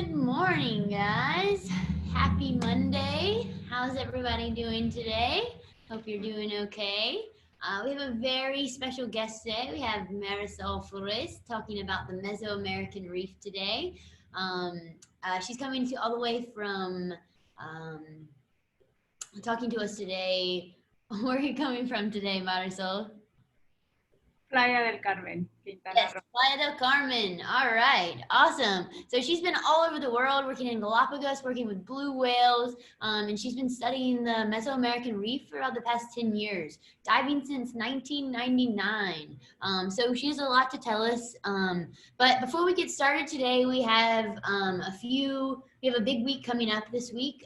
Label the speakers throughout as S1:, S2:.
S1: Good morning, guys. Happy Monday. How's everybody doing today? Hope you're doing okay. We have a very special guest today. We have Marisol Flores talking about the Mesoamerican Reef today. She's coming to all the way from talking to us today. Where are you coming from today, Marisol?
S2: Playa del Carmen, Quintana
S1: Yes,
S2: Roo.
S1: Playa del Carmen. All right, awesome. So she's been all over the world working in Galapagos, working with blue whales, and she's been studying the Mesoamerican Reef for about the past 10 years, diving since 1999. So she has a lot to tell us. But before we get started today, we have we have a big week coming up this week.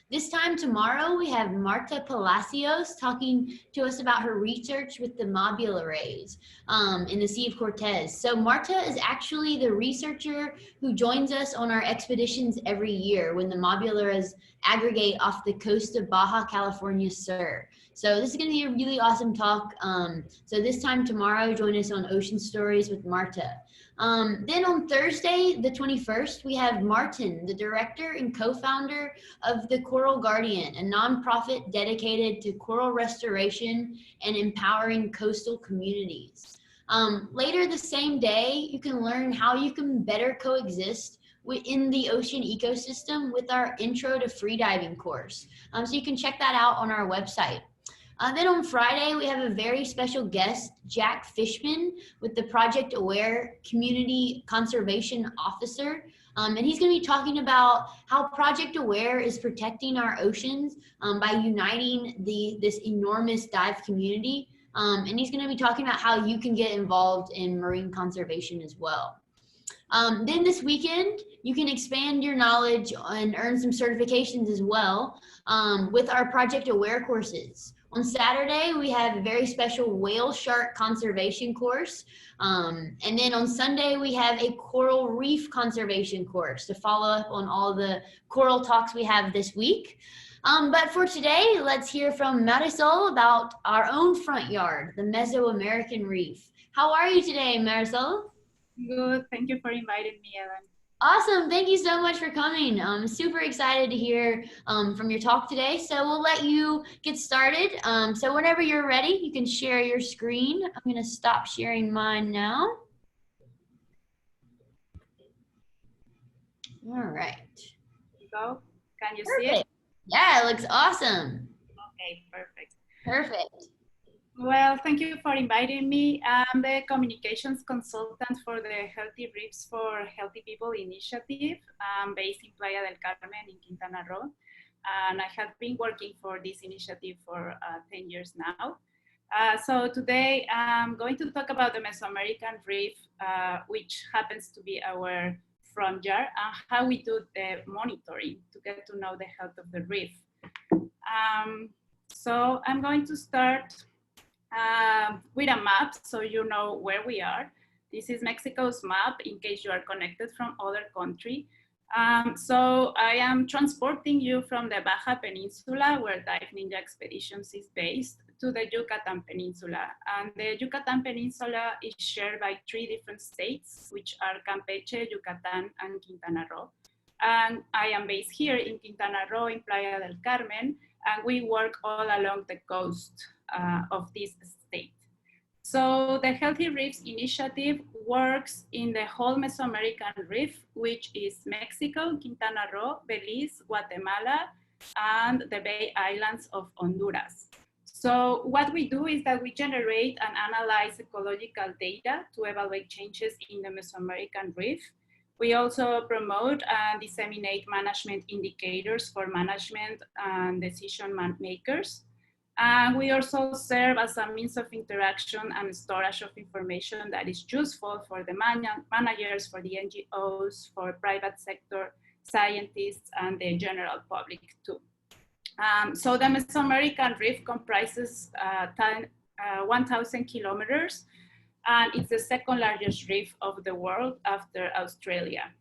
S1: This time tomorrow, we have Marta Palacios talking to us about her research with the mobula rays in the Sea of Cortez. So Marta is actually the researcher who joins us on our expeditions every year when the mobula rays aggregate off the coast of Baja California Sur. So this is going to be a really awesome talk. So this time tomorrow, join us on Ocean Stories with Marta. Then on Thursday, the 21st, we have Martin, the director and co-founder of the Coral Guardian, a nonprofit dedicated to coral restoration and empowering coastal communities. Later the same day, you can learn how you can better coexist within the ocean ecosystem with our Intro to Freediving course. So you can check that out on our website. Then on Friday, we have a very special guest, Jack Fishman, with the Project Aware Community Conservation Officer. And he's going to be talking about how Project Aware is protecting our oceans by uniting this enormous dive community. And he's going to be talking about how you can get involved in marine conservation as well. Then this weekend, you can expand your knowledge and earn some certifications as well with our Project Aware courses. On Saturday, we have a very special whale shark conservation course. And then on Sunday, we have a coral reef conservation course to follow up on all the coral talks we have this week. But for today, let's hear from Marisol about our own front yard, the Mesoamerican Reef. How are you today, Marisol?
S2: Good. Thank you for inviting me, Ellen.
S1: Awesome. Thank you so much for coming. I'm super excited to hear from your talk today. So we'll let you get started. So whenever you're ready, you can share your screen. I'm going to stop sharing mine now. All right.
S2: Go. Can you
S1: Perfect.
S2: see it?
S1: Yeah, it looks awesome.
S2: Okay, perfect.
S1: Perfect.
S2: Well, thank you for inviting me. I'm the communications consultant for the Healthy Reefs for Healthy People initiative. I'm based in Playa del Carmen in Quintana Roo. And I have been working for this initiative for 10 years now. So today I'm going to talk about the Mesoamerican Reef, which happens to be our front yard, and how we do the monitoring to get to know the health of the reef. So I'm going to start with a map so you know where we are. This is Mexico's map in case you are connected from other country. So I am transporting you from the Baja Peninsula, where Dive Ninja Expeditions is based, to the Yucatan Peninsula. And the Yucatan Peninsula is shared by 3 different states, which are Campeche, Yucatan, and Quintana Roo. And I am based here in Quintana Roo in Playa del Carmen, and we work all along the coast of this state. So the Healthy Reefs initiative works in the whole Mesoamerican Reef, which is Mexico, Quintana Roo, Belize, Guatemala, and the Bay Islands of Honduras. So what we do is that we generate and analyze ecological data to evaluate changes in the Mesoamerican Reef. We also promote and disseminate management indicators for management and decision makers. And we also serve as a means of interaction and storage of information that is useful for the managers, for the NGOs, for private sector scientists, and the general public too. So the Mesoamerican Reef comprises 1,000 kilometers, and it's the second largest reef of the world after Australia.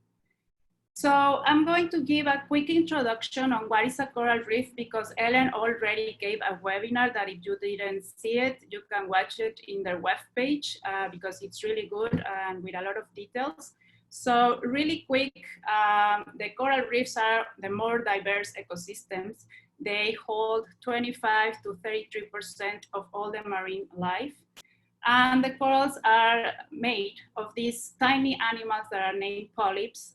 S2: So I'm going to give a quick introduction on what is a coral reef, because Ellen already gave a webinar that if you didn't see it, you can watch it in their webpage because it's really good and with a lot of details. So really quick, the coral reefs are the more diverse ecosystems. They hold 25 to 33% of all the marine life. And the corals are made of these tiny animals that are named polyps.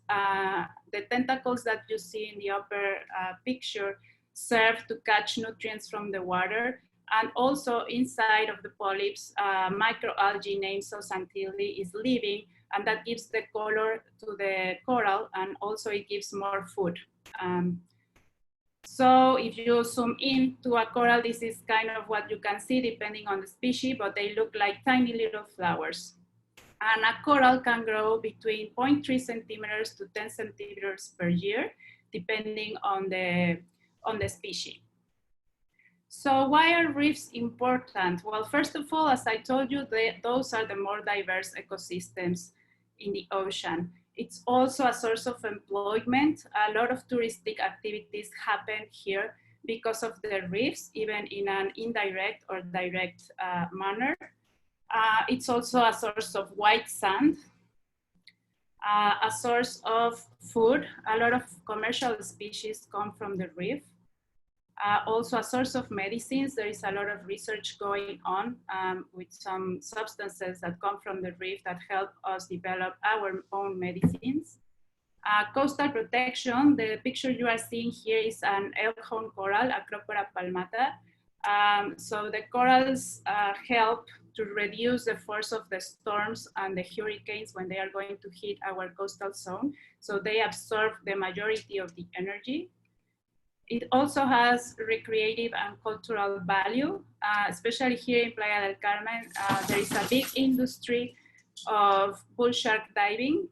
S2: The tentacles that you see in the upper picture serve to catch nutrients from the water. And also inside of the polyps, microalgae named zooxanthellae is living, and that gives the color to the coral, and also it gives more food. So if you zoom in to a coral, this is kind of what you can see depending on the species, but they look like tiny little flowers. And a coral can grow between 0.3 centimeters to 10 centimeters per year, depending on the species. So why are reefs important? Well, first of all, as I told you, those are the more diverse ecosystems in the ocean. It's also a source of employment. A lot of touristic activities happen here because of the reefs, even in an indirect or direct manner. It's also a source of white sand, a source of food. A lot of commercial species come from the reef. Also a source of medicines. There is a lot of research going on with some substances that come from the reef that help us develop our own medicines. Coastal protection, the picture you are seeing here is an elkhorn coral, Acropora palmata. So the corals help to reduce the force of the storms and the hurricanes when they are going to hit our coastal zone. So they absorb the majority of the energy. It also has recreative and cultural value, especially here in Playa del Carmen. There is a big industry of bull shark diving.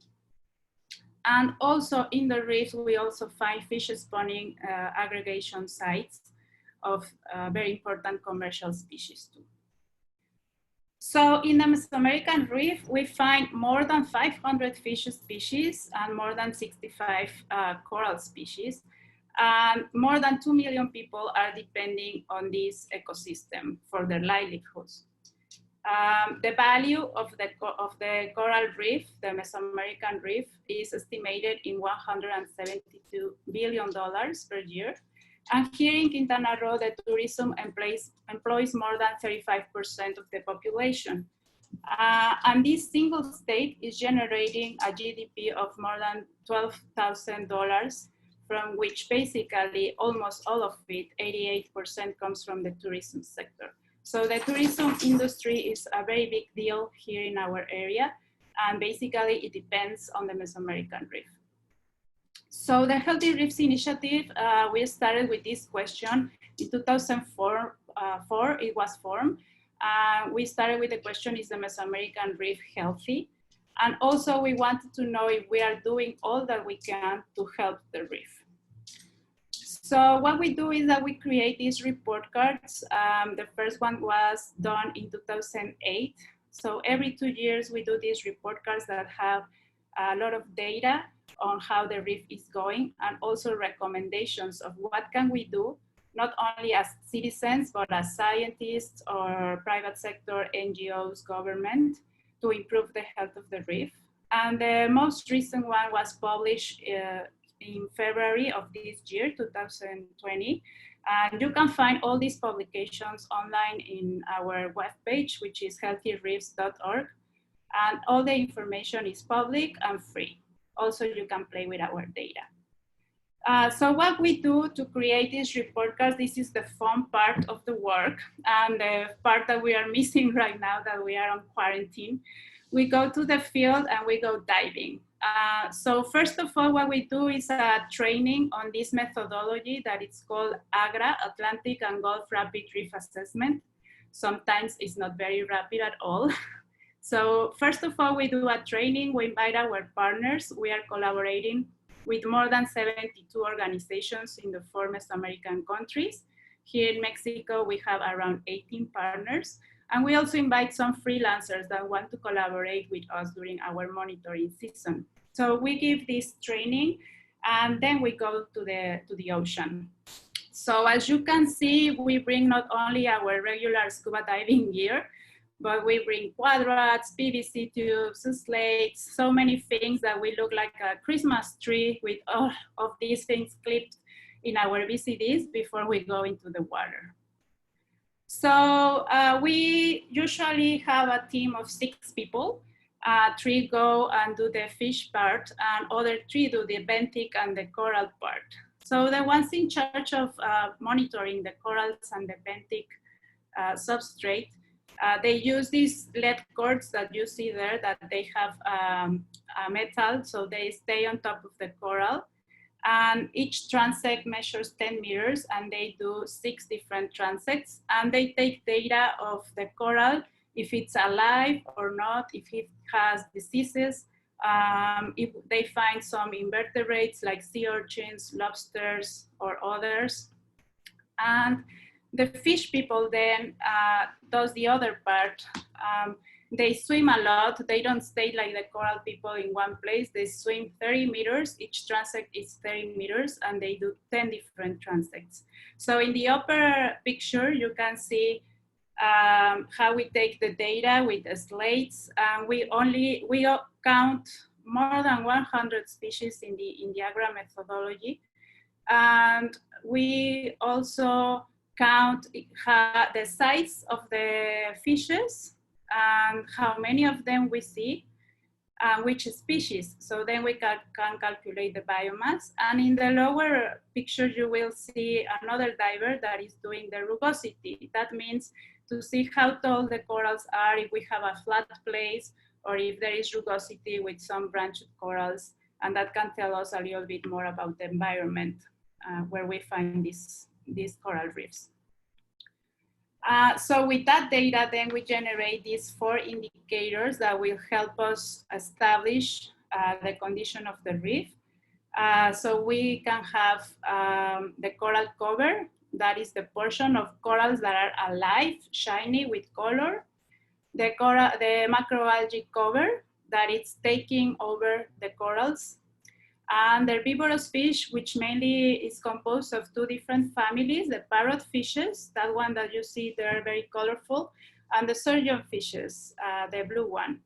S2: And also in the reefs, we also find fish spawning aggregation sites of very important commercial species too. So in the Mesoamerican Reef, we find more than 500 fish species and more than 65 coral species. And more than 2 million people are depending on this ecosystem for their livelihoods. The value of the coral reef, the Mesoamerican reef, is estimated in $172 billion per year. And here in Quintana Roo, the tourism employs more than 35% of the population. And this single state is generating a GDP of more than $12,000, from which basically almost all of it, 88%, comes from the tourism sector. So the tourism industry is a very big deal here in our area, and basically it depends on the Mesoamerican Reef. So the Healthy Reefs Initiative, we started with this question. In 2004, it was formed. We started with the question, is the Mesoamerican Reef healthy? And also we wanted to know if we are doing all that we can to help the reef. So what we do is that we create these report cards. The first one was done in 2008. So every 2 years we do these report cards that have a lot of data on how the reef is going, and also recommendations of what can we do, not only as citizens, but as scientists or private sector, NGOs, government, to improve the health of the reef. And the most recent one was published in February of this year, 2020. And you can find all these publications online in our webpage, which is healthyreefs.org. And all the information is public and free. Also, you can play with our data. So what we do to create these report cards, this is the fun part of the work, and the part that we are missing right now that we are on quarantine. We go to the field and we go diving. So first of all, what we do is a training on this methodology that it's called AGRA, Atlantic and Gulf Rapid Reef Assessment. Sometimes it's not very rapid at all. So first of all, we do a training, we invite our partners. We are collaborating with more than 72 organizations in the 4 Mesoamerican countries. Here in Mexico, we have around 18 partners. And we also invite some freelancers that want to collaborate with us during our monitoring season. So we give this training, and then we go to the ocean. So as you can see, we bring not only our regular scuba diving gear, but we bring quadrats, PVC tubes, slates, so many things that we look like a Christmas tree with all of these things clipped in our VCDs before we go into the water. So we usually have a team of 6 people. 3 go and do the fish part, and other 3 do the benthic and the coral part. So the ones in charge of monitoring the corals and the benthic substrate, they use these LED cords that you see there that they have metal, so they stay on top of the coral. And each transect measures 10 meters, and they do 6 different transects, and they take data of the coral, if it's alive or not, if it has diseases, if they find some invertebrates like sea urchins, lobsters, or others. And the fish people then does the other part. They swim a lot. They don't stay like the coral people in one place. They swim 30 meters. Each transect is 30 meters, and they do 10 different transects. So in the upper picture, you can see how we take the data with the slates. We count more than 100 species in the AGRA methodology. And we also count the size of the fishes and how many of them we see, which species. So then we can calculate the biomass. And in the lower picture, you will see another diver that is doing the rugosity. That means to see how tall the corals are, if we have a flat place, or if there is rugosity with some branched corals. And that can tell us a little bit more about the environment where we find these coral reefs. So with that data, then we generate these 4 indicators that will help us establish the condition of the reef. So we can have the coral cover, that is the portion of corals that are alive, shiny with color. The macroalgae cover, that it's taking over the corals. And the herbivorous fish, which mainly is composed of 2 different families, the parrot fishes, that one that you see there, very colorful, and the surgeon fishes, the blue one.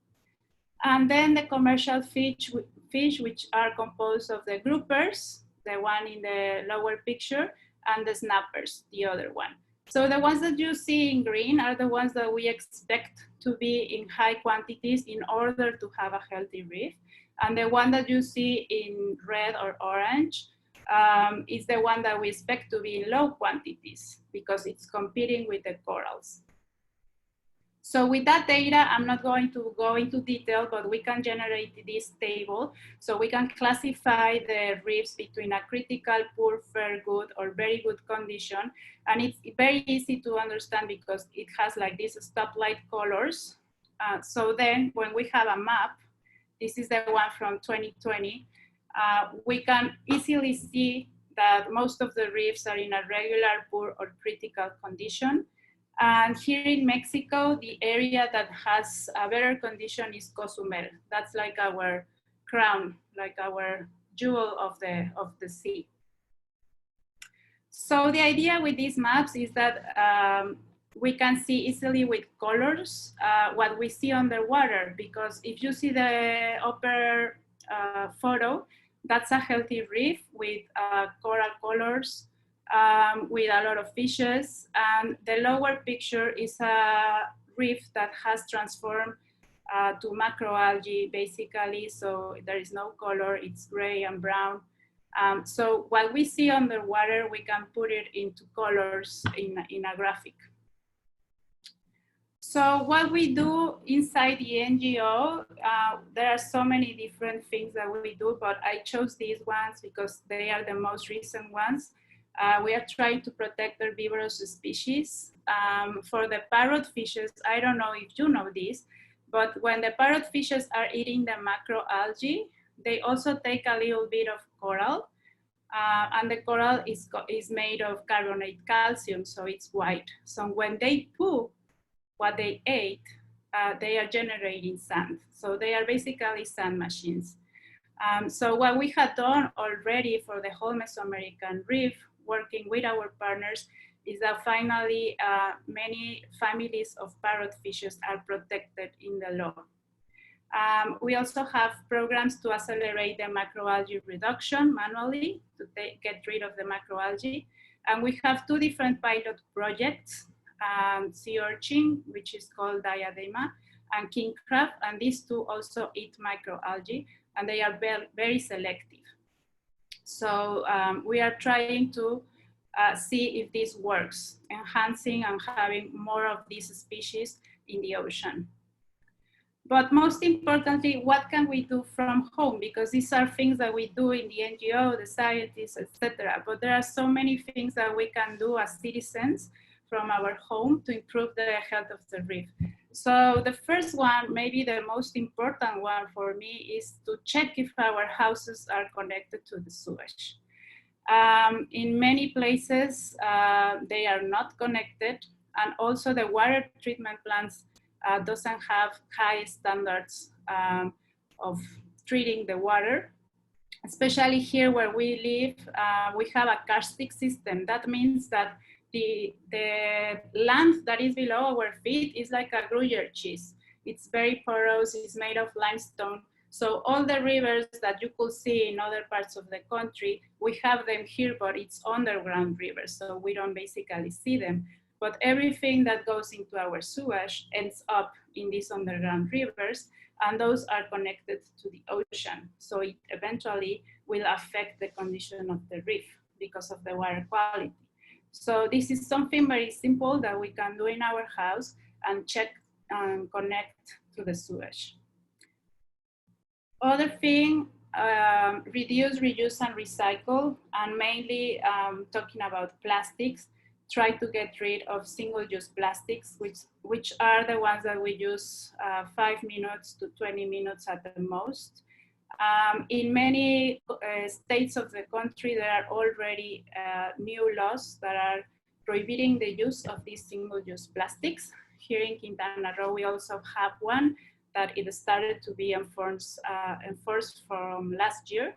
S2: And then the commercial fish, which are composed of the groupers, the one in the lower picture, and the snappers, the other one. So the ones that you see in green are the ones that we expect to be in high quantities in order to have a healthy reef. And the one that you see in red or orange is the one that we expect to be in low quantities because it's competing with the corals. So with that data, I'm not going to go into detail, but we can generate this table. So we can classify the reefs between a critical, poor, fair, good, or very good condition. And it's very easy to understand because it has like these stoplight colors. So then when we have a map, this is the one from 2020, we can easily see that most of the reefs are in a regular, poor, or critical condition. And here in Mexico, the area that has a better condition is Cozumel. That's like our crown, like our jewel of the sea. So the idea with these maps is that we can see easily with colors what we see underwater, because if you see the upper photo, that's a healthy reef with coral colors, with a lot of fishes. And the lower picture is a reef that has transformed to macroalgae, basically. So there is no color, it's gray and brown. So what we see underwater, we can put it into colors in a graphic. So what we do inside the NGO, there are so many different things that we do, but I chose these ones because they are the most recent ones. We are trying to protect herbivorous species. For the parrot fishes, I don't know if you know this, but when the parrot fishes are eating the macroalgae, they also take a little bit of coral. And the coral is made of carbonate calcium, so it's white. So when they poo what they ate, they are generating sand. So they are basically sand machines. So what we had done already for the whole Mesoamerican Reef, working with our partners, is that finally many families of parrotfishes are protected in the law. We also have programs to accelerate the macroalgae reduction manually to get rid of the macroalgae. And we have two different pilot projects, sea urchin, which is called diadema, and king crab, and these two also eat microalgae, and they are very selective. So we are trying to see if this works, enhancing and having more of these species in the ocean. But most importantly, what can we do from home? Because these are things that we do in the NGO, the scientists, etc. But there are so many things that we can do as citizens from our home to improve the health of the reef. So the first one, maybe the most important one for me, is to check if our houses are connected to the sewage. In many places, they are not connected, and also the water treatment plants doesn't have high standards of treating the water. Especially here where we live, we have a karstic system. That means that the land that is below our feet is like a Gruyere cheese. It's very porous, it's made of limestone. So all the rivers that you could see in other parts of the country, we have them here, but it's underground rivers, so we don't basically see them. But everything that goes into our sewage ends up in these underground rivers, and those are connected to the ocean. So it eventually will affect the condition of the reef because of the water quality. So this is something very simple that we can do in our house and check and connect to the sewage. Other thing, reduce, reuse, and recycle, and mainly talking about plastics. Try to get rid of single-use plastics, which are the ones that we use 5 minutes to 20 minutes at the most. In many states of the country, there are already new laws that are prohibiting the use of these single-use plastics. Here in Quintana Roo, we also have one that it started to be enforced from last year.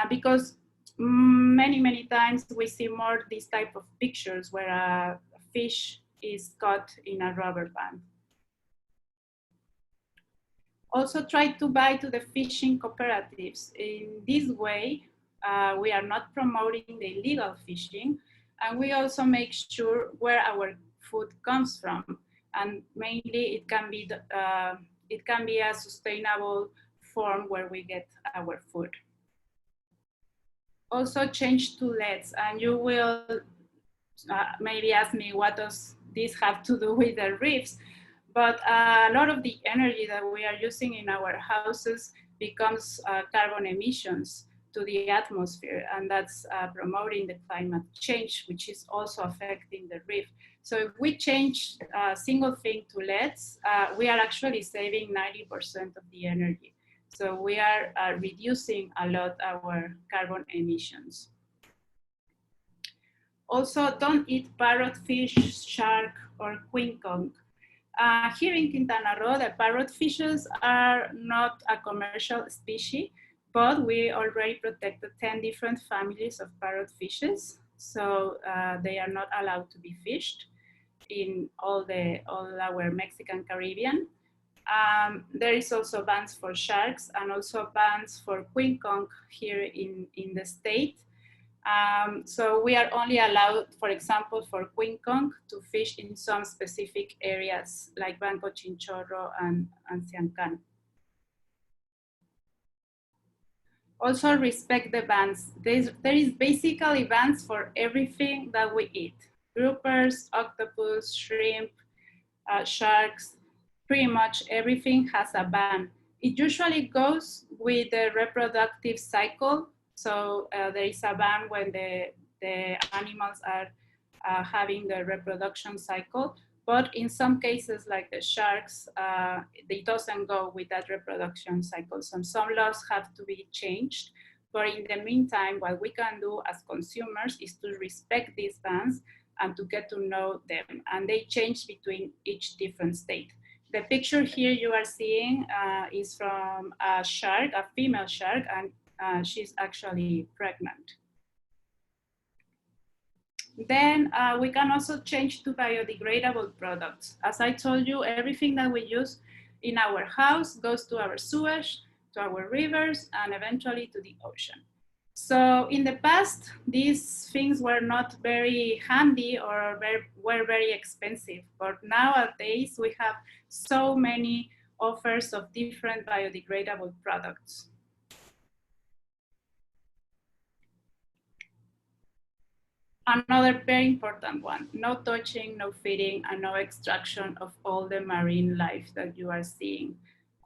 S2: Because many times we see more these type of pictures where a fish is caught in a rubber band. Also try to buy to the fishing cooperatives. In this way, we are not promoting the illegal fishing, and we also make sure where our food comes from. And mainly it can be a sustainable form where we get our food. Also change to LEDs, and you will maybe ask me, what does this have to do with the reefs? But a lot of the energy that we are using in our houses becomes carbon emissions to the atmosphere, and that's promoting the climate change, which is also affecting the reef. So if we change a single thing to LEDs, we are actually saving 90% of the energy. So we are reducing a lot our carbon emissions. Also, don't eat parrotfish, shark, or quincunx. Here in Quintana Roo, the parrotfishes are not a commercial species, but we already protected 10 different families of parrotfishes. So they are not allowed to be fished in all our Mexican Caribbean. There is also bans for sharks and also bans for quincunx here in the state. So we are only allowed, for example, for quincunx to fish in some specific areas like Banco Chinchorro and Siancan. Also respect the bans. There is basically bans for everything that we eat. Groupers, octopus, shrimp, sharks, pretty much everything has a ban. It usually goes with the reproductive cycle. So there is a ban when the animals are having the reproduction cycle. But in some cases, like the sharks, it doesn't go with that reproduction cycle. So some laws have to be changed. But in the meantime, what we can do as consumers is to respect these bans and to get to know them. And they change between each different state. The picture here you are seeing is from a shark, a female shark, and she's actually pregnant. Then we can also change to biodegradable products. As I told you, everything that we use in our house goes to our sewage, to our rivers, and eventually to the ocean. So in the past, these things were not very handy or were very expensive. But nowadays, we have so many offers of different biodegradable products. Another very important one, no touching, no feeding, and no extraction of all the marine life that you are seeing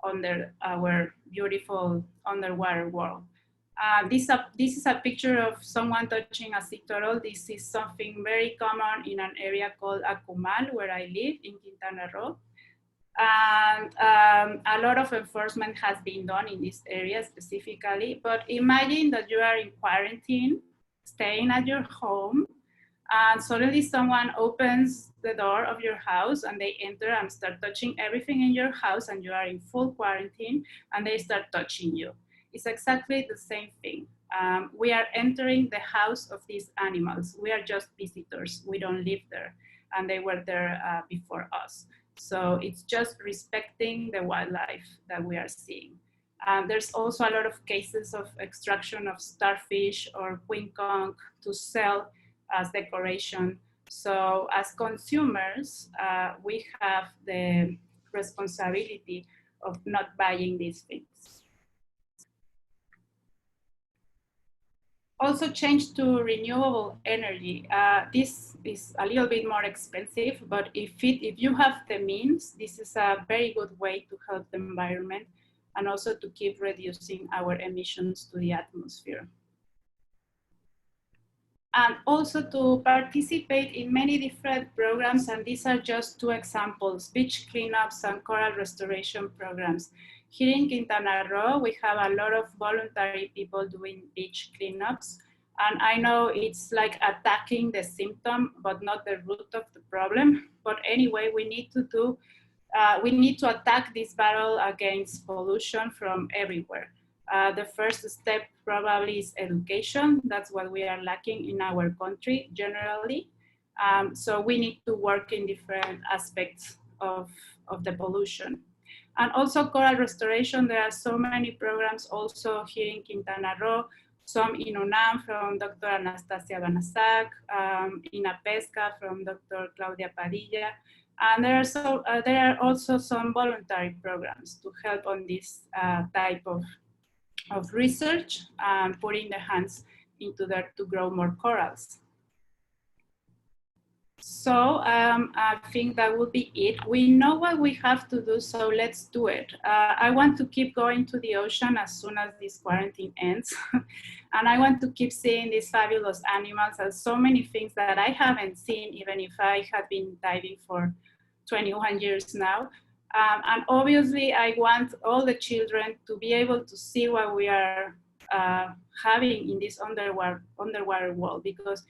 S2: under our beautiful underwater world. This is a picture of someone touching a sea turtle. This is something very common in an area called Akumal, where I live in Quintana Roo. And a lot of enforcement has been done in this area specifically, but imagine that you are in quarantine, staying at your home, and suddenly someone opens the door of your house and they enter and start touching everything in your house, and you are in full quarantine and they start touching you. It's exactly the same thing. We are entering the house of these animals. We are just visitors. We don't live there, and they were there before us. So it's just respecting the wildlife that we are seeing. There's also a lot of cases of extraction of starfish or queen conch to sell as decoration. So as consumers, we have the responsibility of not buying these things. Also change to renewable energy. This is a little bit more expensive, but if you have the means, this is a very good way to help the environment and also to keep reducing our emissions to the atmosphere. And also to participate in many different programs, and these are just two examples, beach cleanups and coral restoration programs. Here in Quintana Roo, we have a lot of voluntary people doing beach cleanups. And I know it's like attacking the symptom, but not the root of the problem. But anyway, we need to attack this battle against pollution from everywhere. The first step probably is education. That's what we are lacking in our country generally. So we need to work in different aspects of the pollution. And also coral restoration, there are so many programs also here in Quintana Roo, some in UNAM from Dr. Anastasia Banasac, in APESCA from Dr. Claudia Padilla. And there are also some voluntary programs to help on this type of research and putting the hands into there to grow more corals. So I think that would be it. We know what we have to do, so let's do it. I want to keep going to the ocean as soon as this quarantine ends. And I want to keep seeing these fabulous animals and so many things that I haven't seen, even if I have been diving for 21 years now. And obviously, I want all the children to be able to see what we are having in this underwater world, because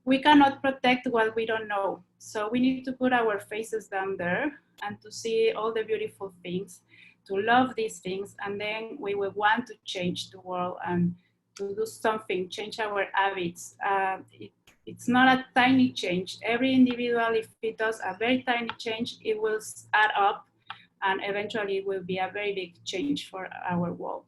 S2: we cannot protect what we don't know. So we need to put our faces down there and to see all the beautiful things, to love these things, and then we will want to change the world and to do something, change our habits. It's not a tiny change. Every individual, if it does a very tiny change, it will add up, and eventually it will be a very big change for our world.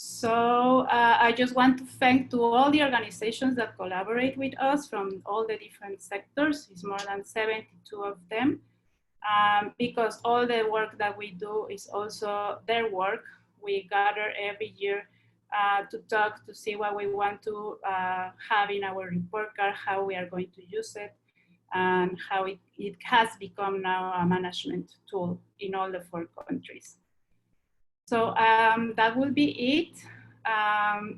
S2: So I just want to thank to all the organizations that collaborate with us from all the different sectors. It's more than 72 of them, because all the work that we do is also their work. We gather every year to talk, to see what we want to have in our report card, how we are going to use it, and how it has become now a management tool in all the 4 countries. So that will be it.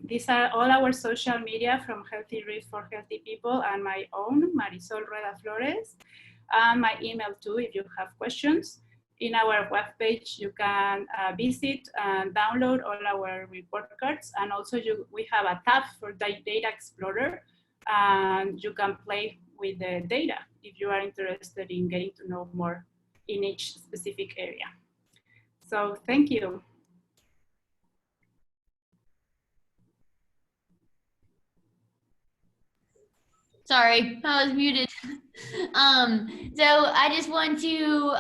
S2: These are all our social media from Healthy Reef for Healthy People and my own, Marisol Rueda Flores, and my email too if you have questions. In our webpage, you can visit and download all our report cards. And also we have a tab for Data Explorer, and you can play with the data if you are interested in getting to know more in each specific area. So thank you.
S1: Sorry, I was muted. So I just want to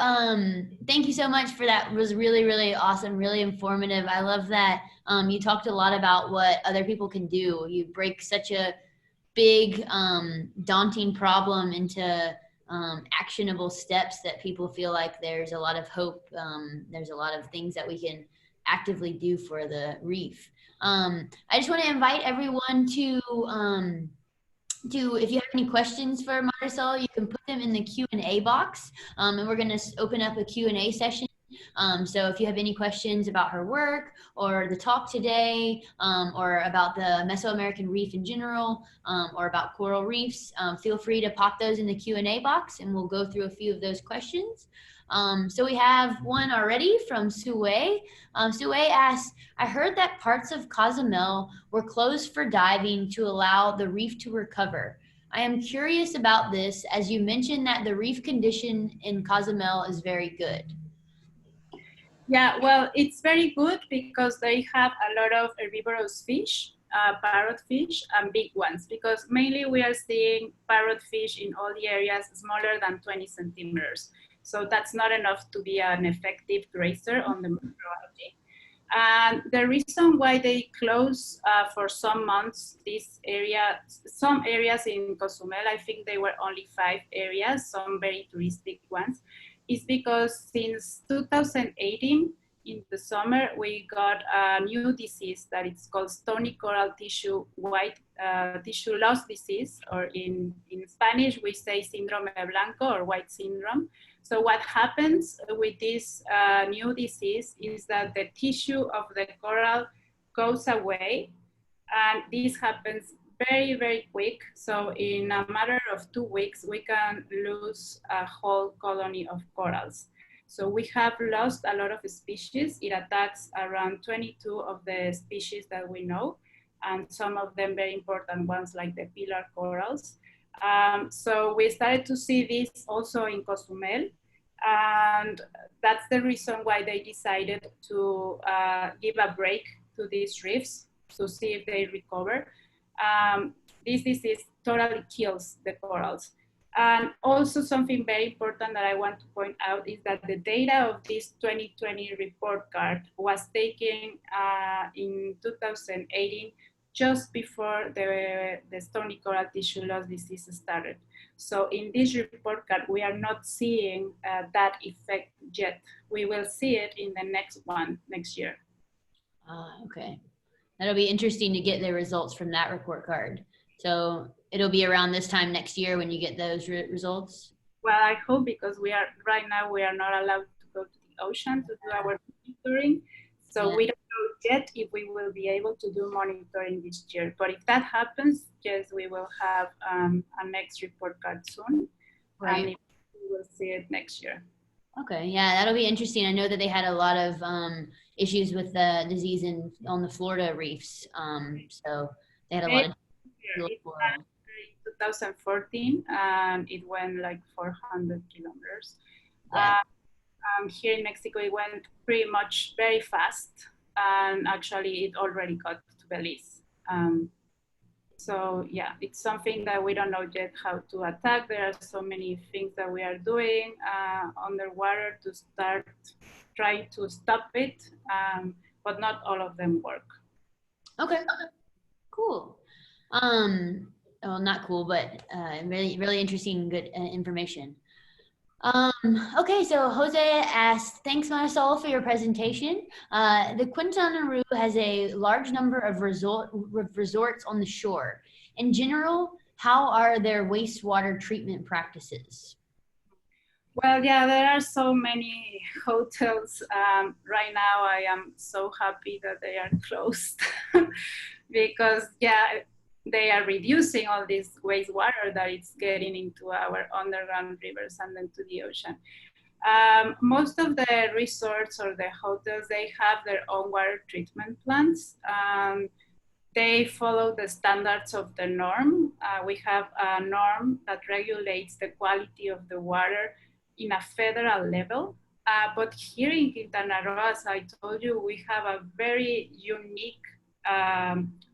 S1: thank you so much for that. It was really, really awesome, really informative. I love that you talked a lot about what other people can do. You break such a big, daunting problem into actionable steps that people feel like there's a lot of hope. There's a lot of things that we can actively do for the reef. I just want to invite everyone to if you have any questions for Marisol, you can put them in the Q&A box, and we're going to open up a Q&A session. So if you have any questions about her work or the talk today, or about the Mesoamerican Reef in general, or about coral reefs, feel free to pop those in the Q&A box, and we'll go through a few of those questions. So we have one already from Sue. Sue asks, I heard that parts of Cozumel were closed for diving to allow the reef to recover. I am curious about this, as you mentioned that the reef condition in Cozumel is very good.
S2: Yeah, well, it's very good because they have a lot of herbivorous fish, parrotfish, and big ones, because mainly we are seeing parrotfish in all the areas smaller than 20 centimeters. So that's not enough to be an effective grazer on the morphology. And the reason why they close for some months this area, some areas in Cozumel, I think they were only 5 areas, some very touristic ones, is because since 2018, in the summer, we got a new disease that it's called Stony coral tissue white tissue loss disease, or in Spanish, we say síndrome blanco or white syndrome. So what happens with this new disease is that the tissue of the coral goes away, and this happens very, very quick. So in a matter of 2 weeks, we can lose a whole colony of corals. So we have lost a lot of species. It attacks around 22 of the species that we know, and some of them very important ones like the pillar corals. So we started to see this also in Cozumel, and that's the reason why they decided to give a break to these reefs to see if they recover. This disease totally kills the corals. And also something very important that I want to point out is that the data of this 2020 report card was taken in 2018, just before the stony coral tissue loss disease started. So in this report card, we are not seeing that effect yet. We will see it in the next one next year.
S1: Okay. That'll be interesting to get the results from that report card. So it'll be around this time next year when you get those results?
S2: Well, I hope, because right now we are not allowed to go to the ocean to do our monitoring. So we don't know yet if we will be able to do monitoring this year. But if that happens, yes, we will have a next report card soon.
S1: Right.
S2: And we will see it next year.
S1: Okay, yeah, that'll be interesting. I know that they had a lot of issues with the disease on the Florida reefs. So they had a lot of.
S2: It started in 2014, and it went like 400 kilometers.
S1: Yeah.
S2: Here in Mexico, it went pretty much very fast, and actually it already got to Belize. So yeah, it's something that we don't know yet how to attack. There are so many things that we are doing underwater to start trying to stop it, but not all of them work.
S1: Okay, cool. Well, not cool, but really, really interesting, good information. Okay, so Jose asked, thanks Marisol for your presentation. The Quintana Roo has a large number of resorts on the shore. In general, how are their wastewater treatment practices?
S2: Well, yeah, there are so many hotels. Right now, I am so happy that they are closed because, yeah, they are reducing all this wastewater that it's getting into our underground rivers and then to the ocean. Most of the resorts or the hotels, they have their own water treatment plants. They follow the standards of the norm. We have a norm that regulates the quality of the water in a federal level. But here in Quintana Roo, as I told you, we have a very unique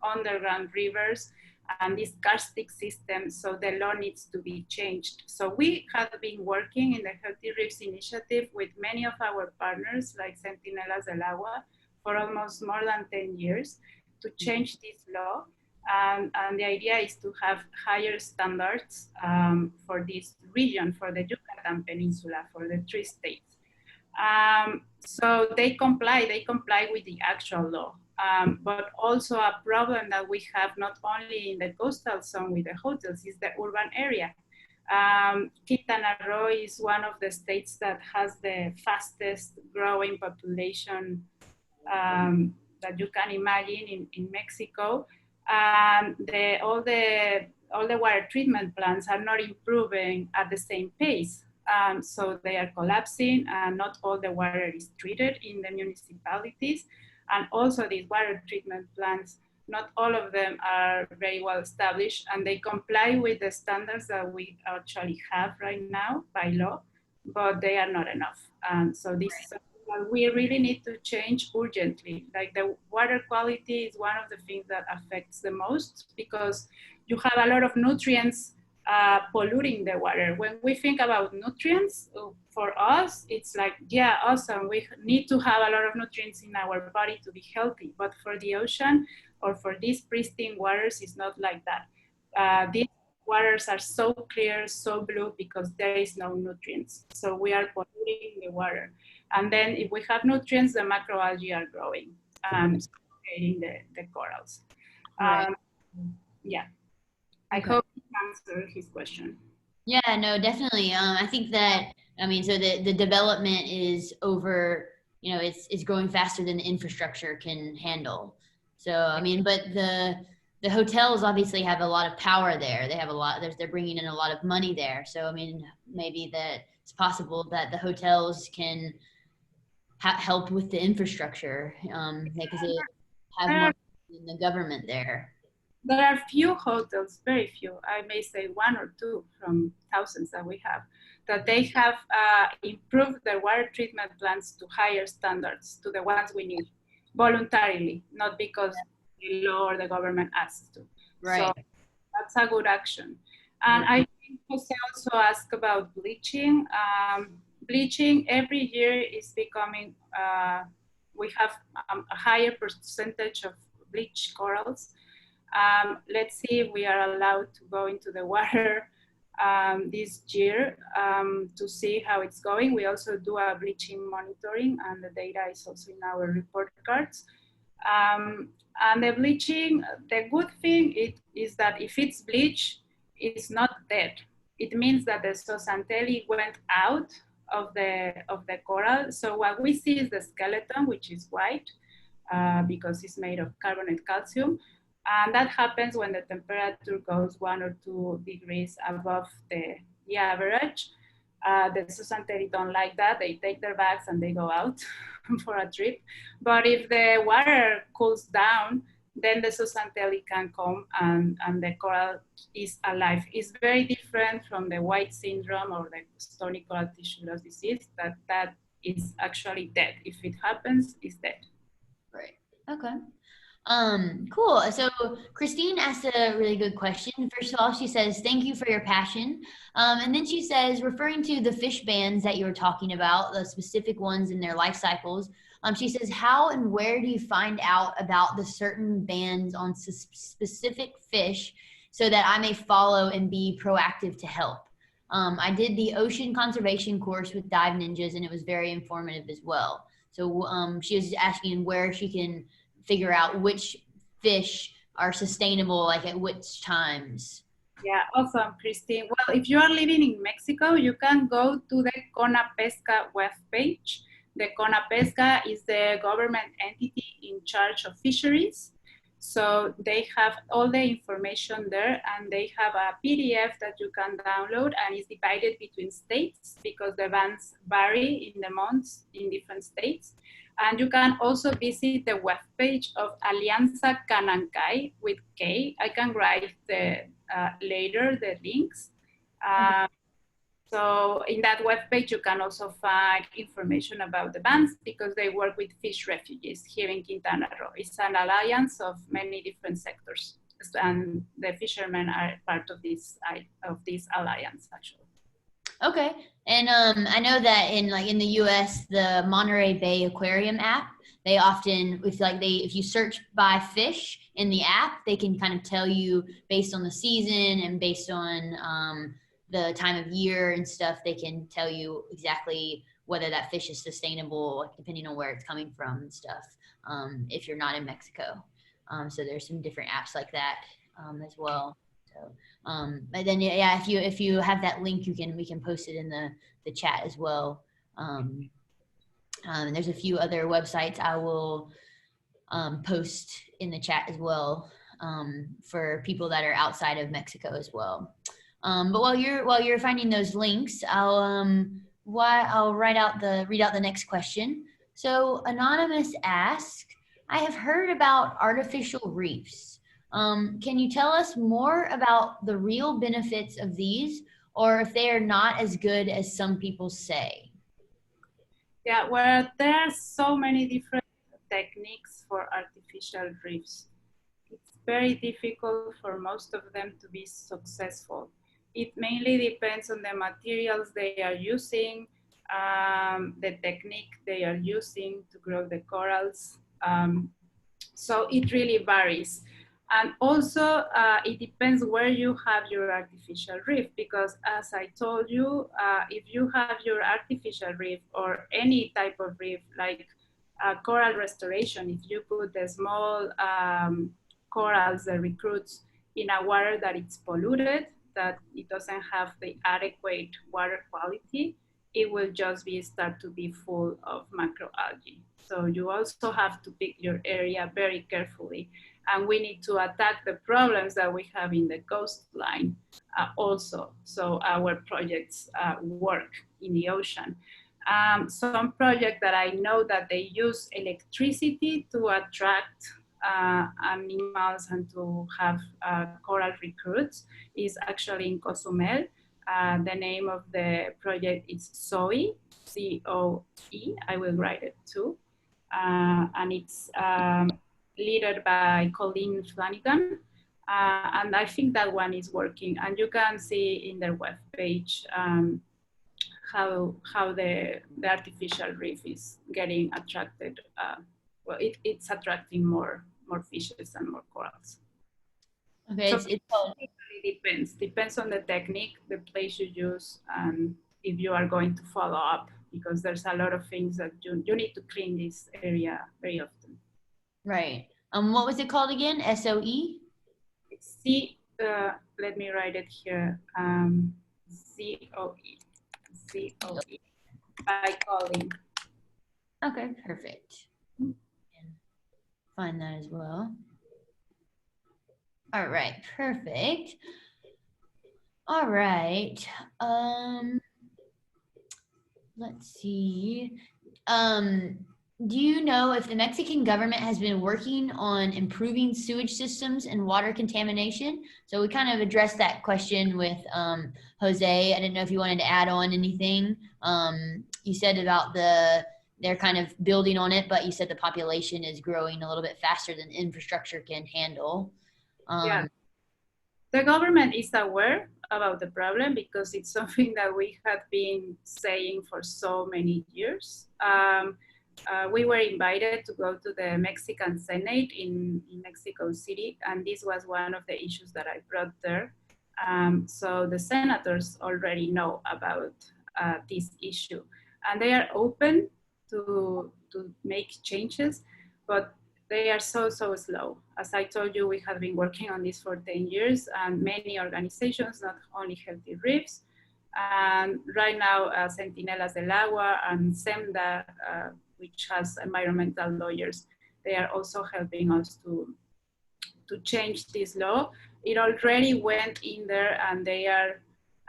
S2: underground rivers, and this karstic system, so the law needs to be changed. So we have been working in the Healthy Reefs Initiative with many of our partners like Centinelas del Agua for almost more than 10 years to change this law. And the idea is to have higher standards for this region, for the Yucatan Peninsula, for the 3 states. So they comply with the actual law. But also a problem that we have not only in the coastal zone with the hotels is the urban area. Quintana Roo is one of the states that has the fastest growing population that you can imagine in Mexico. And all the water treatment plants are not improving at the same pace. So they are collapsing, and not all the water is treated in the municipalities. And also these water treatment plants, not all of them are very well established, and they comply with the standards that we actually have right now by law, but they are not enough. So this is something that we really need to change urgently. Like the water quality is one of the things that affects the most, because you have a lot of nutrients polluting the water. When we think about nutrients, for us, it's like, yeah, awesome. We need to have a lot of nutrients in our body to be healthy. But for the ocean or for these pristine waters, it's not like that. These waters are so clear, so blue, because there is no nutrients. So we are polluting the water. And then if we have nutrients, the macroalgae are growing, creating the corals.
S1: Right.
S2: Yeah. I hope it answered his question.
S1: Yeah, no, definitely. I think that, I mean, so the development is over, you know, it's growing faster than the infrastructure can handle. So, I mean, but the hotels obviously have a lot of power there. They have a lot, they're bringing in a lot of money there. So, I mean, maybe that it's possible that the hotels can help with the infrastructure, because they have more than the government there.
S2: There are few hotels, very few, I may say 1 or 2 from thousands that we have, that they have improved their water treatment plants to higher standards, to the ones we need, voluntarily, not because the law or the government asks to.
S1: Right.
S2: So that's a good action. And I think Jose also asked about bleaching. Bleaching every year is becoming, we have a higher percentage of bleach corals. Let's see if we are allowed to go into the water this year to see how it's going. We also do a bleaching monitoring, and the data is also in our report cards. And the bleaching, the good thing is that if it's bleach, it's not dead. It means that the zooxanthellae went out of the coral. So what we see is the skeleton, which is white because it's made of carbonate calcium. And that happens when the temperature goes 1 or 2 degrees above the average. The zooxanthellae don't like that. They take their bags and they go out for a trip. But if the water cools down, then the zooxanthellae can come and the coral is alive. It's very different from the white syndrome or the stony coral tissue loss disease, that is actually dead. If it happens, it's dead.
S1: Right. Okay. Cool. So Christine asked a really good question. First of all, she says, thank you for your passion. And then she says, referring to the fish bands that you were talking about, the specific ones in their life cycles, she says, how and where do you find out about the certain bands on specific fish so that I may follow and be proactive to help? I did the ocean conservation course with Dive Ninjas, and it was very informative as well. So she was asking where she can figure out which fish are sustainable, like at which times.
S2: Yeah, awesome, Christine. Well, if you are living in Mexico, you can go to the CONAPESCA webpage. The CONAPESCA is the government entity in charge of fisheries. So they have all the information there, and they have a PDF that you can download, and it's divided between states because the bands vary in the months in different states. And you can also visit the webpage of Alianza Canancay with K. I can write later the links. So in that webpage, you can also find information about the bands because they work with fish refugees here in Quintana Roo. It's an alliance of many different sectors. and the fishermen are part of this alliance actually.
S1: Okay, and I know that in the U.S., the Monterey Bay Aquarium app, they often, if you search by fish in the app, they can kind of tell you based on the season and based on the time of year and stuff. They can tell you exactly whether that fish is sustainable, like, depending on where it's coming from and stuff. If you're not in Mexico, so there's some different apps like that as well. So. But then yeah, if you have that link, we can post it in the chat as well. And there's a few other websites I will post in the chat as well for people that are outside of Mexico as well. But while you're finding those links, I'll read out the next question. So Anonymous asks, I have heard about artificial reefs. Can you tell us more about the real benefits of these, or if they are not as good as some people say?
S2: Yeah, well, there are so many different techniques for artificial reefs. It's very difficult for most of them to be successful. It mainly depends on the materials they are using, the technique they are using to grow the corals. So it really varies. And also it depends where you have your artificial reef, because as I told you, if you have your artificial reef or any type of reef like coral restoration, if you put the small corals, the recruits, in a water that it's polluted, that it doesn't have the adequate water quality, it will just start to be full of macroalgae. So you also have to pick your area very carefully. And we need to attack the problems that we have in the coastline also, so our projects work in the ocean. Some projects that I know that they use electricity to attract animals and to have coral recruits is actually in Cozumel. The name of the project is Zoe, C-O-E. I will write it too. And it's led by Colleen Flanagan. And I think that one is working. And you can see in their webpage how the artificial reef is getting attracted. Well, it's attracting more fishes and more corals.
S1: Okay,
S2: so it really depends on the technique, the place you use, and if you are going to follow up, because there's a lot of things that you need to clean this area very often.
S1: Right. What was it called again? SOE?
S2: C. Let me write it here. C-O-E. C-O-E. By Colleen.
S1: Okay, perfect. Find that as well. All right, perfect. All right. Let's see. Do you know if the Mexican government has been working on improving sewage systems and water contamination? So we kind of addressed that question with Jose. I didn't know if you wanted to add on anything. You said about they're kind of building on it, but you said the population is growing a little bit faster than infrastructure can handle.
S2: Yeah. The government is aware about the problem because it's something that we have been saying for so many years. We were invited to go to the Mexican Senate in Mexico City, and this was one of the issues that I brought there. So the senators already know about this issue, and they are open to make changes, but they are so slow. As I told you, we have been working on this for 10 years, and many organizations, not only Healthy Reefs, and right now Centinelas del Agua and SEMDA, which has environmental lawyers, they are also helping us to change this law. It already went in there, and they are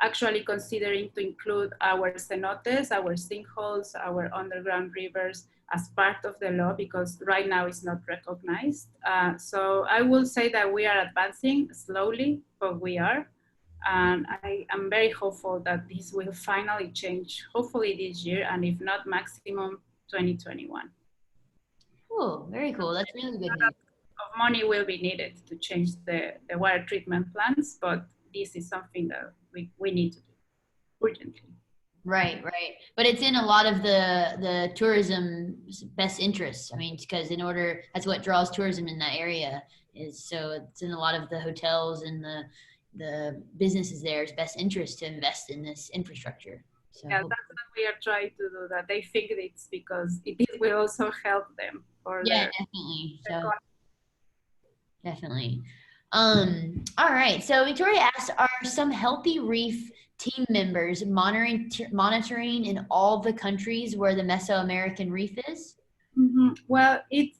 S2: actually considering to include our cenotes, our sinkholes, our underground rivers as part of the law, because right now it's not recognized. So I will say that we are advancing slowly, but we are. And I am very hopeful that this will finally change, hopefully this year, and if not, maximum 2021.
S1: Cool, very cool. That's really good news.
S2: Of money will be needed to change the water treatment plants, but this is something that we need to do urgently.
S1: Right, right. But it's in a lot of the tourism's best interests. I mean, because in order, that's what draws tourism in that area is, so it's in a lot of the hotels and the businesses there's best interest to invest in this infrastructure. So
S2: Yeah, that's what we are trying to do. That they think it's because it will also help them for
S1: yeah,
S2: their
S1: definitely. So
S2: economy.
S1: definitely. All right. So Victoria asked, are some healthy reef team members monitoring in all the countries where the Mesoamerican Reef is?
S2: Well, it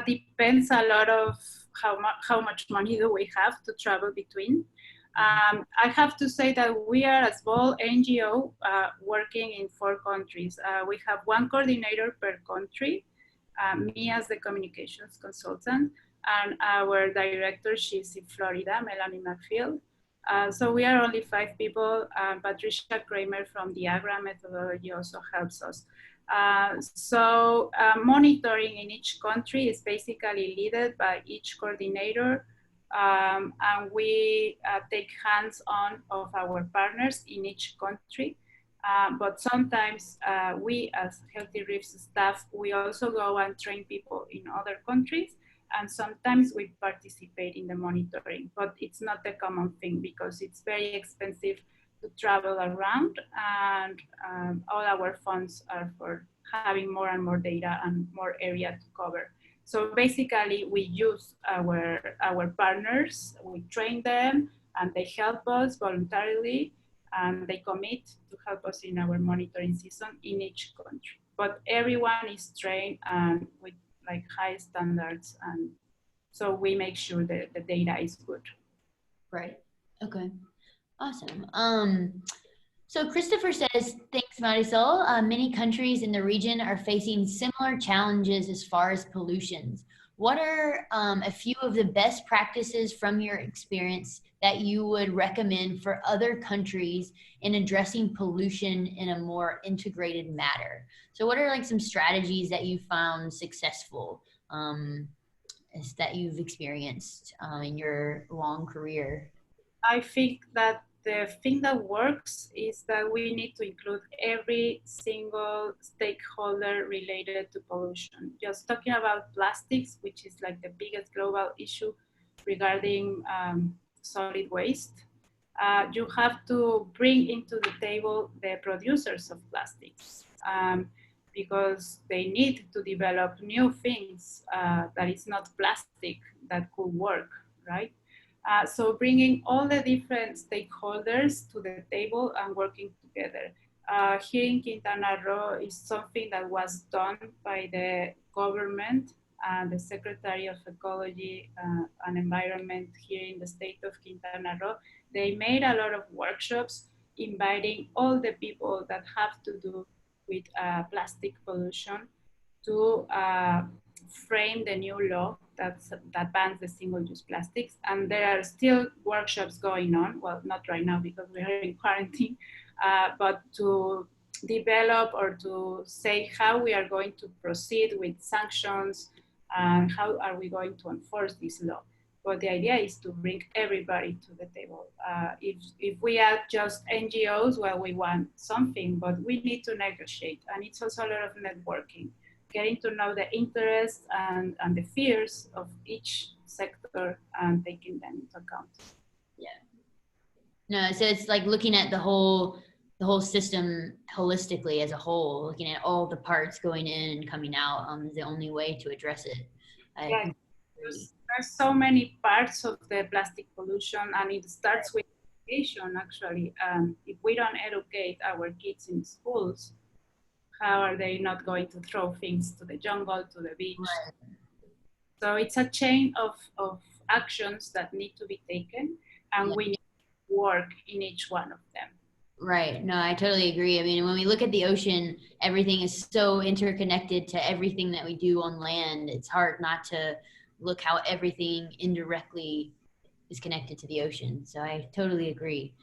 S2: depends a lot of how much money do we have to travel between. I have to say that we are a small NGO working in 4 countries. We have 1 coordinator per country, me as the communications consultant, and our director, she's in Florida, Melanie McField. So we are only 5 people. Patricia Kramer from the AGRA methodology also helps us. Monitoring in each country is basically led by each coordinator, and we take hands-on of our partners in each country. But sometimes we as Healthy Reefs staff, we also go and train people in other countries, and sometimes we participate in the monitoring, but it's not the common thing because it's very expensive to travel around, and all our funds are for having more and more data and more area to cover. So basically we use our partners, we train them, and they help us voluntarily, and they commit to help us in our monitoring season in each country. But everyone is trained and with like high standards, and so we make sure that the data is good.
S1: Right. Okay. Awesome. So Christopher says, thanks, Marisol. Many countries in the region are facing similar challenges as far as pollutions. What are a few of the best practices from your experience that you would recommend for other countries in addressing pollution in a more integrated manner? So what are like some strategies that you found successful that you've experienced in your long career?
S2: I think that the thing that works is that we need to include every single stakeholder related to pollution. Just talking about plastics, which is like the biggest global issue regarding solid waste, you have to bring into the table the producers of plastics, because they need to develop new things that is not plastic that could work, right? So bringing all the different stakeholders to the table and working together. Here in Quintana Roo is something that was done by the government and the Secretary of Ecology and Environment here in the state of Quintana Roo. They made a lot of workshops inviting all the people that have to do with plastic pollution to frame the new law that bans the single-use plastics. And there are still workshops going on, well, not right now because we are in quarantine, but to develop or to say how we are going to proceed with sanctions and how are we going to enforce this law. But the idea is to bring everybody to the table. If we are just NGOs, well, we want something, but we need to negotiate. And it's also a lot of networking, getting to know the interests and the fears of each sector and taking them into account.
S1: Yeah. No, so it's like looking at the whole system holistically as a whole, looking at all the parts going in and coming out is the only way to address it.
S2: Yeah, there's so many parts of the plastic pollution, and it starts with education, actually. If we don't educate our kids in schools, how are they not going to throw things to the jungle, to the beach? Right. So it's a chain of actions that need to be taken, and we need to work in each one of them.
S1: Right. No, I totally agree. I mean, when we look at the ocean, everything is so interconnected to everything that we do on land. It's hard not to look how everything indirectly is connected to the ocean. So I totally agree.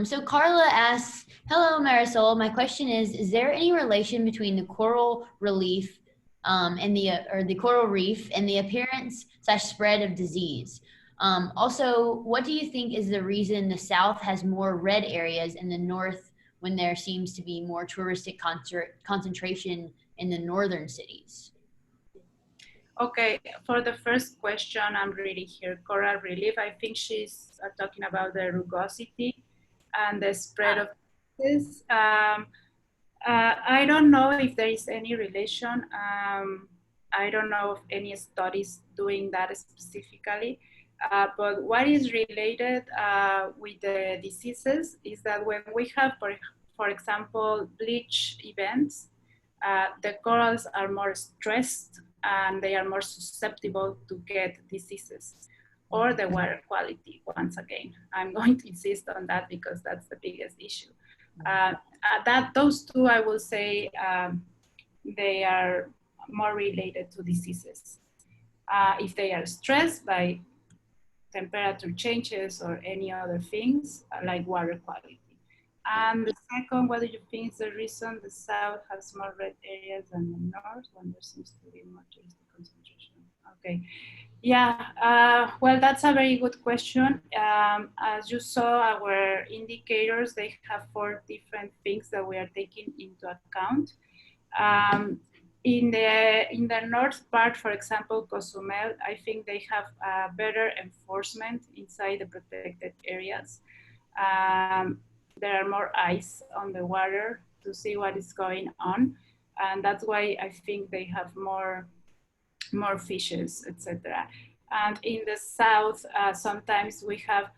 S1: So Carla asks, hello, Marisol. My question is there any relation between the coral relief and the coral reef and the appearance / spread of disease. Also, what do you think is the reason the South has more red areas and the North when there seems to be more touristic concentration in the northern cities?
S2: Okay, for the first question, I'm reading here coral relief. I think she's talking about the rugosity and the spread of this. I don't know if there is any relation. I don't know of any studies doing that specifically. But what is related with the diseases is that when we have, for example, bleach events, the corals are more stressed and they are more susceptible to get diseases, or the water quality. Once again, I'm going to insist on that because that's the biggest issue. Those two, I will say, they are more related to diseases. If they are stressed by temperature changes or any other things, like water quality. And the second, what do you think is the reason the South has more red areas than the North when there seems to be more touristic concentration? Okay, yeah, well, that's a very good question. As you saw, our indicators, they have 4 different things that we are taking into account. In the north part, for example, Cozumel, I think they have better enforcement inside the protected areas. There are more eyes on the water to see what is going on, and that's why I think they have more fishes, etc. And in the south, sometimes we have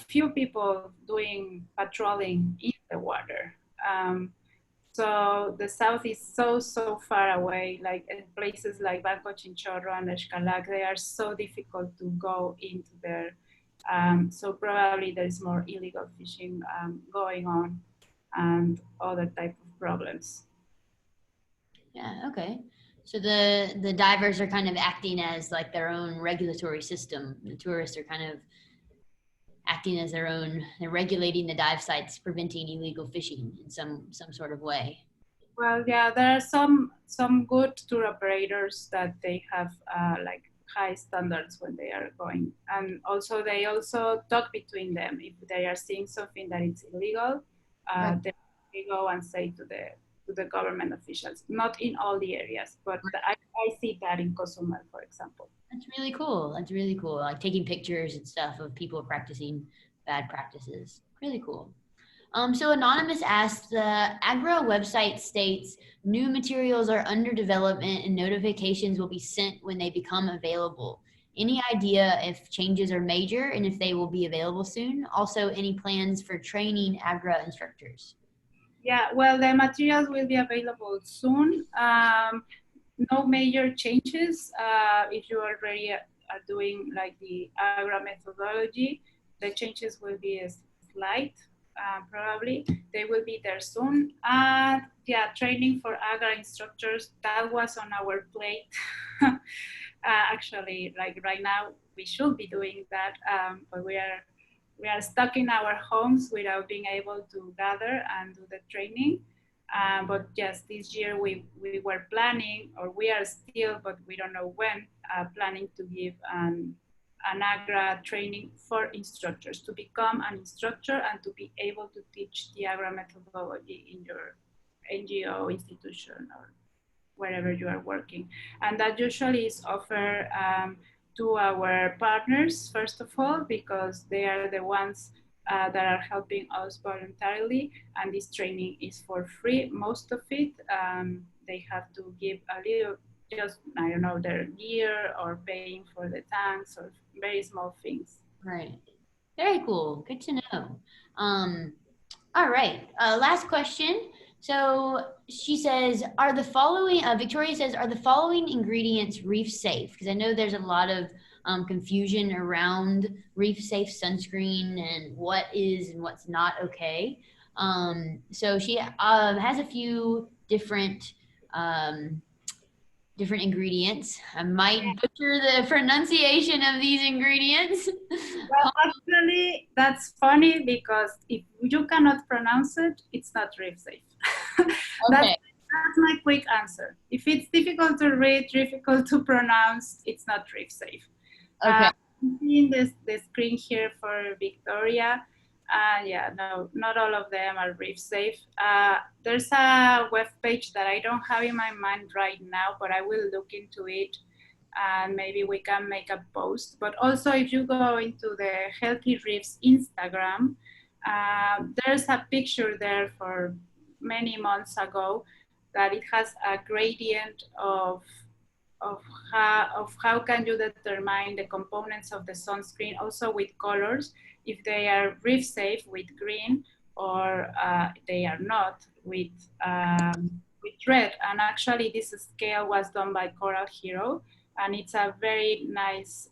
S2: few people doing patrolling in the water. So the south is so far away, like in places like Banco Chinchorro and Xcalac, they are so difficult to go into there. So probably there's more illegal fishing going on and other type of problems.
S1: Yeah, okay. So the divers are kind of acting as like their own regulatory system. The tourists are kind of acting as their own, they're regulating the dive sites, preventing illegal fishing in some sort of way.
S2: Well, yeah, there are some good tour operators that they have like high standards when they are going, and also they also talk between them if they are seeing something that is illegal.
S1: Right.
S2: They go and say to the government officials. Not in all the areas, but I see that in Cozumel, for example.
S1: That's really cool. That's really cool. Like taking pictures and stuff of people practicing bad practices. Really cool. So Anonymous asked, the AGRA website states new materials are under development and notifications will be sent when they become available. Any idea if changes are major and if they will be available soon? Also, any plans for training AGRA instructors?
S2: Yeah, well, the materials will be available soon. No major changes. If you already are doing like the AGRA methodology, the changes will be slight. Probably they will be there soon. And yeah, training for AGRA instructors, that was on our plate. Actually, like right now, we should be doing that, but we are stuck in our homes without being able to gather and do the training. But yes, this year we were planning, or we are still, but we don't know when, planning to give an AGRA training for instructors to become an instructor and to be able to teach the AGRA methodology in your NGO institution or wherever you are working. And that usually is offered to our partners, first of all, because they are the ones that are helping us voluntarily, and this training is for free, most of it. They have to give a little, just, I don't know, their gear or paying for the tanks or very small things.
S1: Right. Very cool. Good to know. All right. Last question. So she says, are the following, Victoria says, are the following ingredients reef safe? Because I know there's a lot of confusion around reef safe sunscreen and what is and what's not okay. So she has a few different ingredients. I might butcher the pronunciation of these ingredients.
S2: Well, actually, that's funny because if you cannot pronounce it, it's not reef safe.
S1: Okay.
S2: That's my quick answer. If it's difficult to read, difficult to pronounce, it's not reef safe.
S1: Okay.
S2: I'm seeing the screen here for Victoria. Yeah, no, not all of them are reef safe. There's a web page that I don't have in my mind right now, but I will look into it and maybe we can make a post. But also if you go into the Healthy Reefs Instagram, there's a picture there for many months ago that it has a gradient of how can you determine the components of the sunscreen, also with colors, if they are reef safe with green or they are not with red. And actually this scale was done by Coral Hero, and it's a very nice,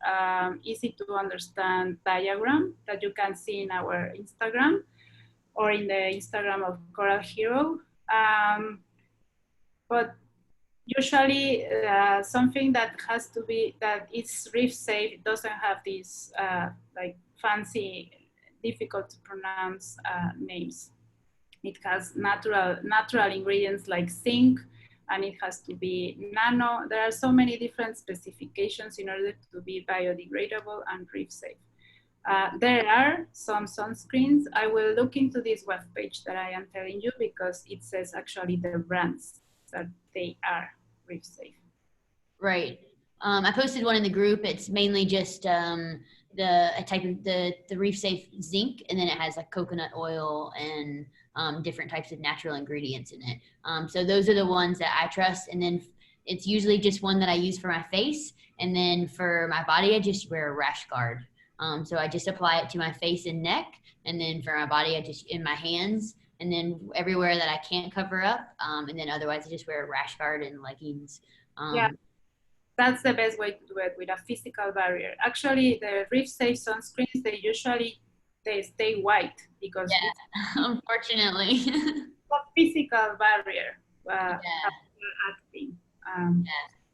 S2: easy to understand diagram that you can see in our Instagram or in the Instagram of Coral Hero. But usually something that has to be, that is reef safe, doesn't have these like fancy, difficult to pronounce names. It has natural ingredients like zinc, and it has to be nano. There are so many different specifications in order to be biodegradable and reef safe. There are some sunscreens. I will look into this webpage that I am telling you because it says actually the brands that they are reef safe.
S1: Right. I posted one in the group. It's mainly just a type of the reef safe zinc, and then it has like coconut oil and different types of natural ingredients in it. So those are the ones that I trust. And then it's usually just one that I use for my face, and then for my body, I just wear a rash guard. So I just apply it to my face and neck, and then for my body, I just in my hands, and then everywhere that I can't cover up, and then otherwise I just wear a rash guard and leggings.
S2: Yeah, that's the best way to do it, with a physical barrier. Actually, the reef safe sunscreens, they stay white because it's
S1: Unfortunately.
S2: a physical barrier
S1: Yeah.
S2: acting.
S1: Yeah.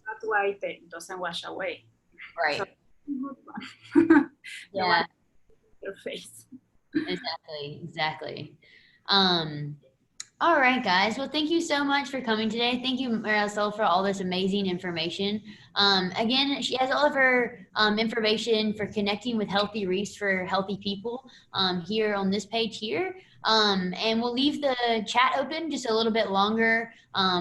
S2: That's why it doesn't wash away.
S1: Right.
S2: So, the
S1: Yeah.
S2: one your face.
S1: Exactly. All right, guys. Well, thank you so much for coming today. Thank you, Marisol, for all this amazing information. Again, she has all of her information for connecting with healthy reefs for healthy people here on this page here. And we'll leave the chat open just a little bit longer.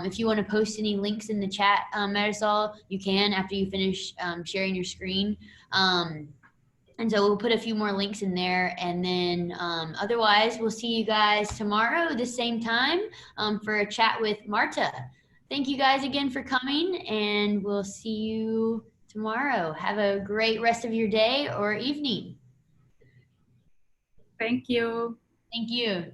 S1: If you want to post any links in the chat, Marisol, you can after you finish sharing your screen. And so we'll put a few more links in there. And then otherwise, we'll see you guys tomorrow, the same time, for a chat with Marta. Thank you guys again for coming, and we'll see you tomorrow. Have a great rest of your day or evening.
S2: Thank you.
S1: Thank you.